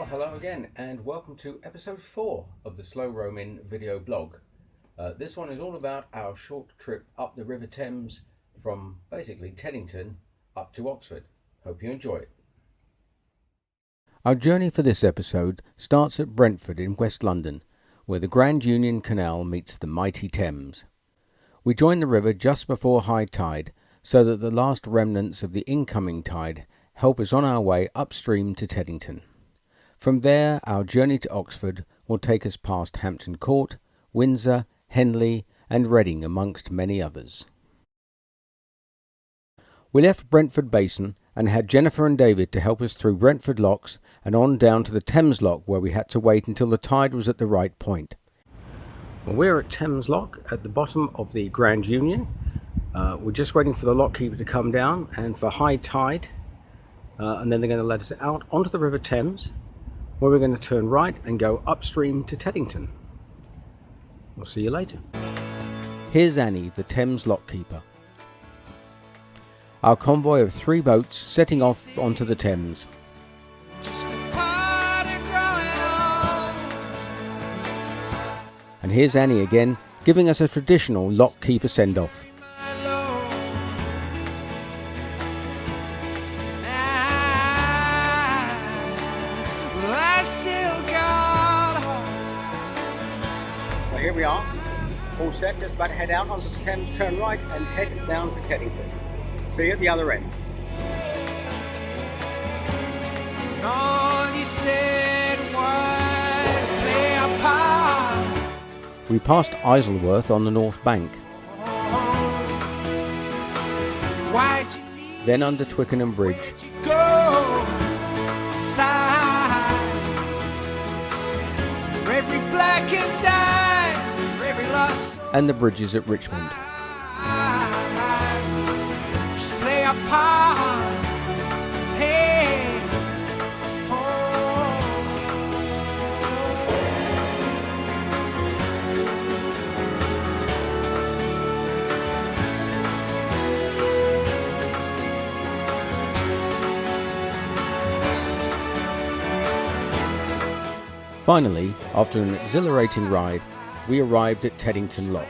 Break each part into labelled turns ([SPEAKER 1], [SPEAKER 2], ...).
[SPEAKER 1] Well, hello again, and welcome to episode 4 of the Slow Roaming video blog. This one is all about our short trip up the River Thames from basically Teddington up to Oxford. Hope you enjoy it. Our journey for this episode starts at Brentford in West London, where the Grand Union Canal meets the mighty Thames. We join the river just before high tide, so that the last remnants of the incoming tide help us on our way upstream to Teddington. From there, our journey to Oxford will take us past Hampton Court, Windsor, Henley and Reading, amongst many others. We left Brentford Basin and had Jennifer and David to help us through Brentford locks and on down to the Thames lock, where we had to wait until the tide was at the right point. Well, we're at Thames lock at the bottom of the Grand Union. We're just waiting for the lock keeper to come down and for high tide, and then they're going to let us out onto the River Thames, where we're going to turn right and go upstream to Teddington. We'll see you later. Here's Annie, the Thames lockkeeper. Our convoy of 3 boats setting off onto the Thames. And here's Annie again, giving us a traditional lockkeeper send-off. Here we are, all set, just about to head out onto the Thames, turn right and head down to Teddington. See you at the other end. All you said was play a part. We passed Isleworth on the north bank. Then under Twickenham Bridge. Every black and and the bridges at Richmond. Just play a part. Hey. Finally, after an exhilarating ride, we arrived at Teddington Lock.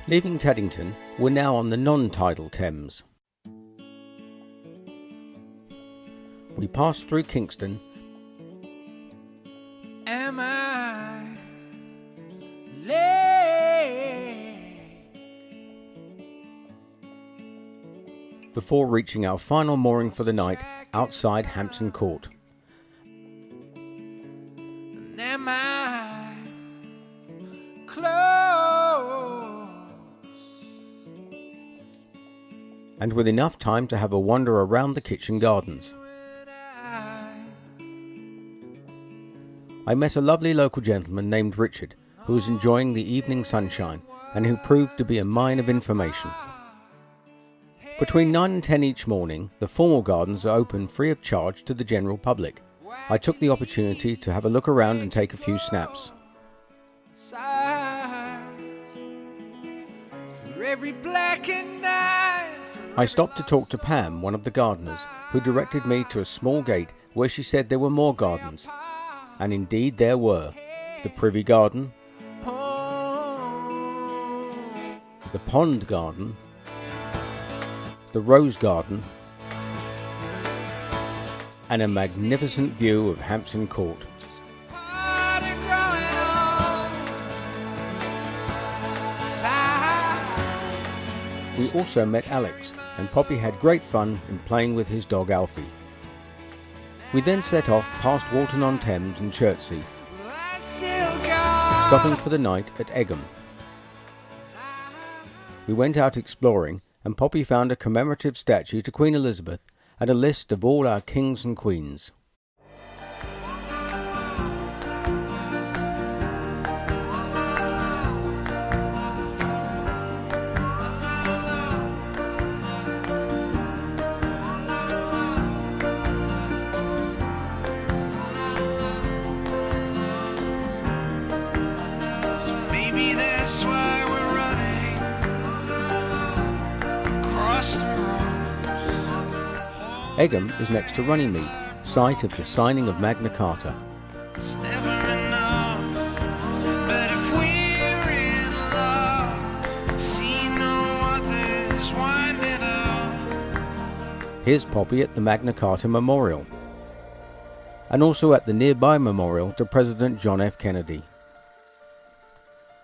[SPEAKER 1] Leaving Teddington, we're now on the non-tidal Thames. We passed through Kingston. Am I before reaching our final mooring for the night outside Hampton Court. Am I close? And with enough time to have a wander around the kitchen gardens. I met a lovely local gentleman named Richard, who was enjoying the evening sunshine and who proved to be a mine of information. Between 9 and 10 each morning, the formal gardens are open free of charge to the general public. I took the opportunity to have a look around and take a few snaps. I stopped to talk to Pam, one of the gardeners, who directed me to a small gate where she said there were more gardens. And indeed there were. The Privy Garden, the Pond Garden, the Rose Garden, and a magnificent view of Hampton Court. We also met Alex, and Poppy had great fun in playing with his dog Alfie. We then set off past Walton-on-Thames and Chertsey, stopping for the night at Egham. We went out exploring, and Poppy found a commemorative statue to Queen Elizabeth and a list of all our kings and queens. Egham is next to Runnymede, site of the signing of Magna Carta.
[SPEAKER 2] It's never enough, but if we're in love, see no others wind it up.
[SPEAKER 1] Here's Poppy at the Magna Carta Memorial, and also at the nearby memorial to President John F. Kennedy.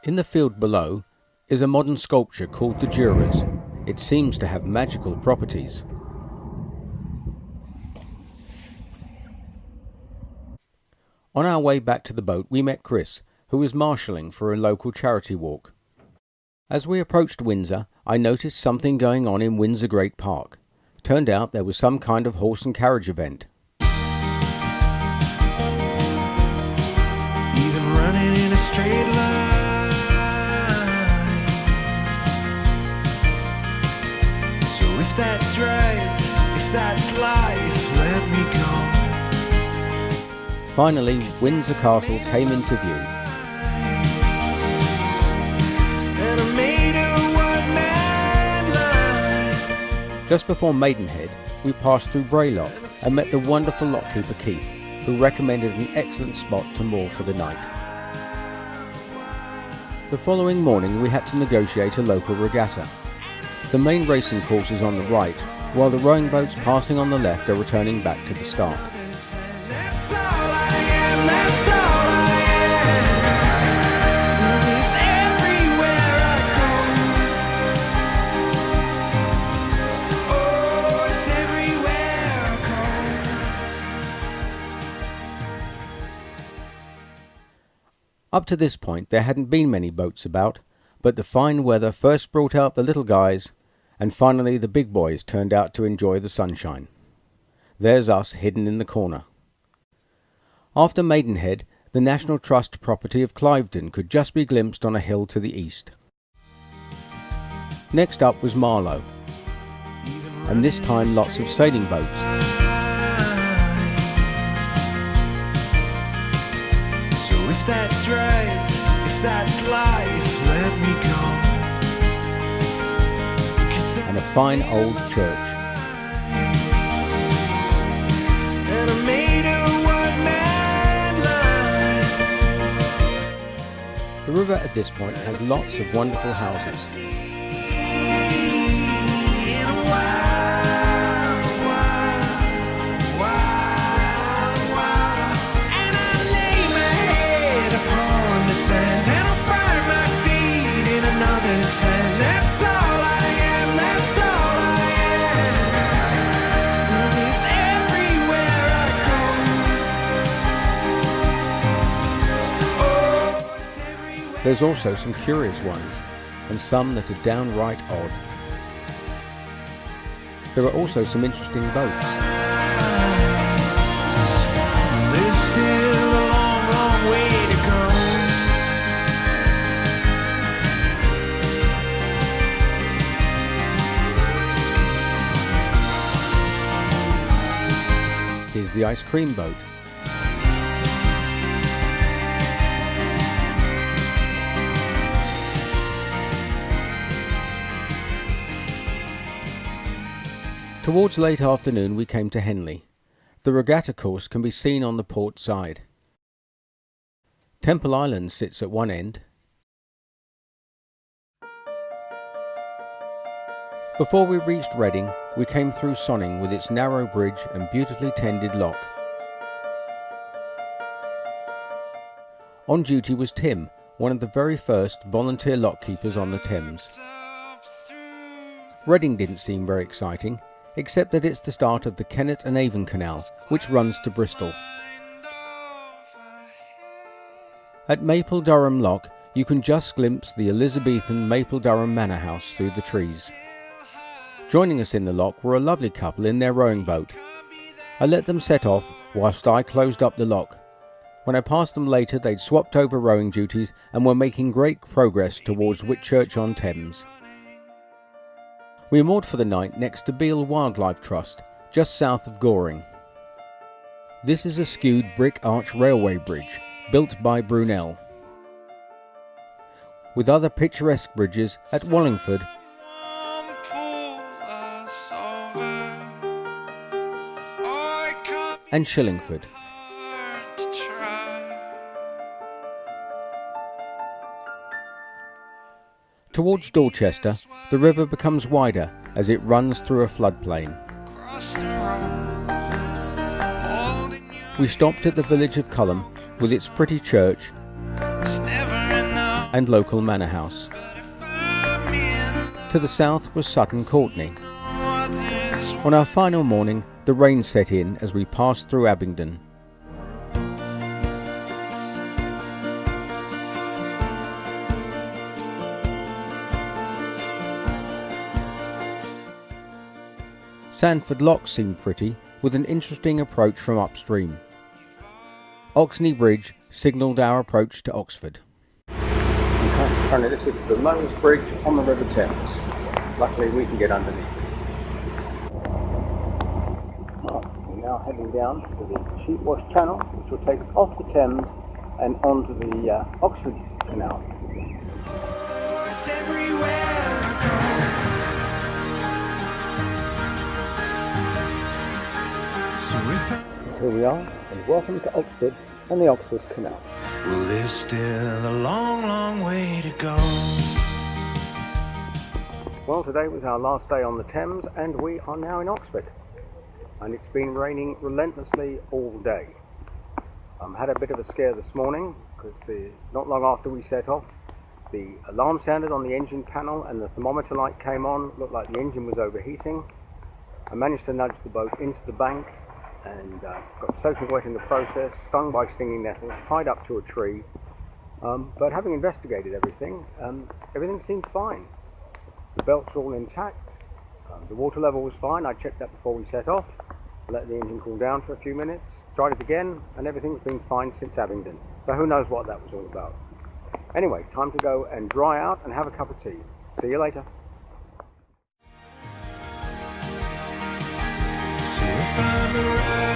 [SPEAKER 1] In the field below is a modern sculpture called the Jurors. It seems to have magical properties. On our way back to the boat we met Chris, who was marshalling for a local charity walk. As we approached Windsor, I noticed something going on in Windsor Great Park. Turned out there was some kind of horse and carriage event.
[SPEAKER 2] Even running in a straight line. So if that's right, if that's life, let me go.
[SPEAKER 1] Finally, Windsor Castle came into view.
[SPEAKER 2] And I made a one-man line.
[SPEAKER 1] Just before Maidenhead, we passed through Braylock and met the wonderful lockkeeper Keith, who recommended an excellent spot to moor for the night. The following morning we had to negotiate a local regatta. The main racing course is on the right, while the rowing boats passing on the left are returning back to the start.
[SPEAKER 2] That's all I am, that's all I am. It's everywhere I go. Oh, it's everywhere I go.
[SPEAKER 1] Up to this point there hadn't been many boats about, but the fine weather first brought out the little guys, and finally the big boys turned out to enjoy the sunshine. There's us hidden in the corner. After Maidenhead, the National Trust property of Cliveden could just be glimpsed on a hill to the east. Next up was Marlow, and this time lots of sailing boats.
[SPEAKER 2] So if that's right, if that's life, let me go.
[SPEAKER 1] And a fine old church.
[SPEAKER 2] And I made a one-man line.
[SPEAKER 1] The river at this point has lots of wonderful houses.
[SPEAKER 2] In a wild, wild, wild. And I lay my head upon the sand, and I find my feet in another's hand. That's all I am, that's all I am. It's everywhere I go. Oh, it's everywhere.
[SPEAKER 1] There's also some curious ones, and some that are downright odd. There are also some interesting boats.
[SPEAKER 2] There's still a long, long way to go.
[SPEAKER 1] Here's the ice cream boat. Towards late afternoon we came to Henley. The regatta course can be seen on the port side. Temple Island sits at one end. Before we reached Reading, we came through Sonning with its narrow bridge and beautifully tended lock. On duty was Tim, one of the very first volunteer lockkeepers on the Thames. Reading didn't seem very exciting, except that it's the start of the Kennet and Avon Canal, which runs to Bristol. At Maple Durham Lock, you can just glimpse the Elizabethan Maple Durham Manor House through the trees. Joining us in the lock were a lovely couple in their rowing boat. I let them set off whilst I closed up the lock. When I passed them later, they'd swapped over rowing duties and were making great progress towards Whitchurch-on-Thames. We moored for the night next to Beale Wildlife Trust, just south of Goring. This is a skewed brick arch railway bridge, built by Brunel. With other picturesque bridges at Wallingford, and Shillingford. Towards Dorchester, the river becomes wider as it runs through a floodplain. We stopped at the village of Culham with its pretty church and local manor house. To the south was Sutton Courtenay. On our final morning, the rain set in as we passed through Abingdon. Sandford Lock seemed pretty, with an interesting approach from upstream. Oxney Bridge signalled our approach to Oxford. Apparently this is the lowest bridge on the River Thames. Luckily we can get underneath it. We're now heading down to the Sheepwash Channel, which will take us off the Thames and onto the Oxford Canal. Here we are, and welcome to Oxford and the Oxford Canal.
[SPEAKER 2] Well, there's still a long, long way to go.
[SPEAKER 1] Well, today was our last day on the Thames, and we are now in Oxford. And it's been raining relentlessly all day. Had a bit of a scare this morning, because not long after we set off, the alarm sounded on the engine panel and the thermometer light came on. Looked like the engine was overheating. I managed to nudge the boat into the bank, and got soaking wet in the process, stung by stinging nettles, tied up to a tree. But having investigated everything, everything seemed fine. The belts were all intact, the water level was fine. I checked that before we set off, let the engine cool down for a few minutes, tried it again, and everything's been fine since Abingdon. So who knows what that was all about. Anyway, time to go and dry out and have a cup of tea. See you later.
[SPEAKER 2] So if I'm around